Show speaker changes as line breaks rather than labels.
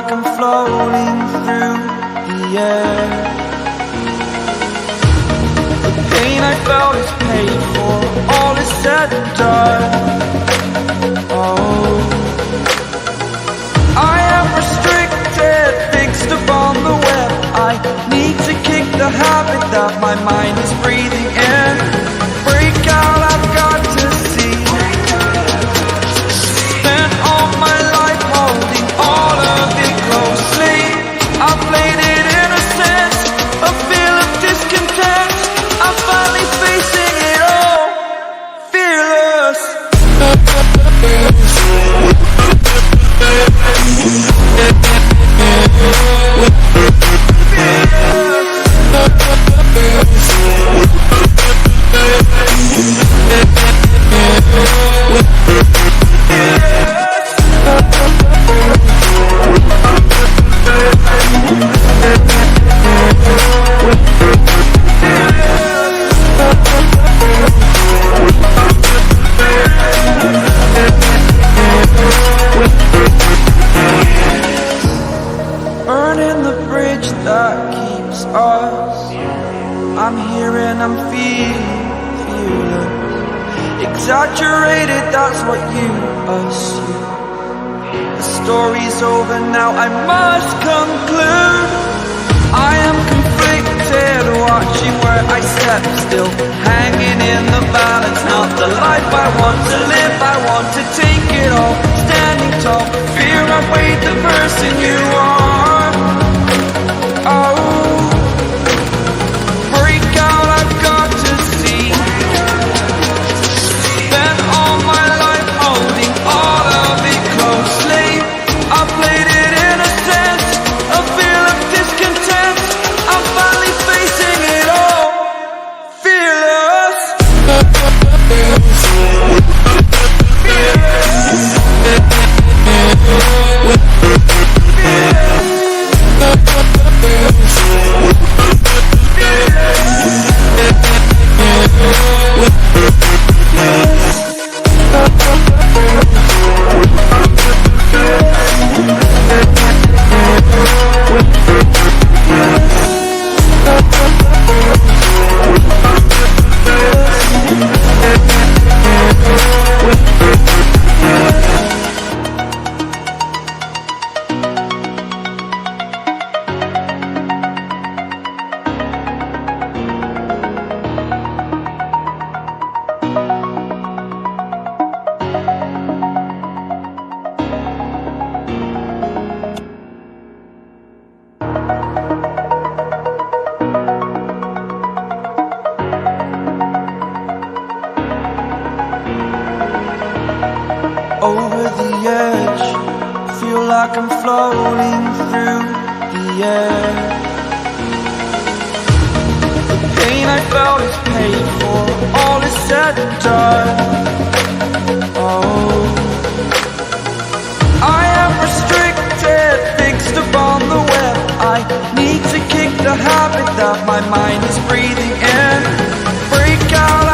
like I'm floating through the air. The pain I felt is paid for, all is said and done. Oh, I am restricted, fixed upon the web. I need to kick the habit that my mind is breathing in. Break out, I've got to see. Spent all my life holding all of it closely. I played it innocent, a feel of discontent. I'm finally facing it all, fearless. Burning the bridge that keeps us. I'm here and I'm feeling exaggerated, that's what you assume. The story's over now, I must conclude. I am conflicted, watching where I step still, hanging in the balance. Not the life I want to live, I want to take it all. Standing tall, fear I weighed the person you are. Oh, break out, I've got to see. Spent all my life holding all of it closely. I played it innocent, a feel of discontent. I'm finally facing it all, fearless. Over the edge, feel like I'm floating through the air. The pain I felt is paid for, all is said and done. Oh, I am restricted, fixed upon the web. I need to kick the habit that my mind is breathing in. Break out,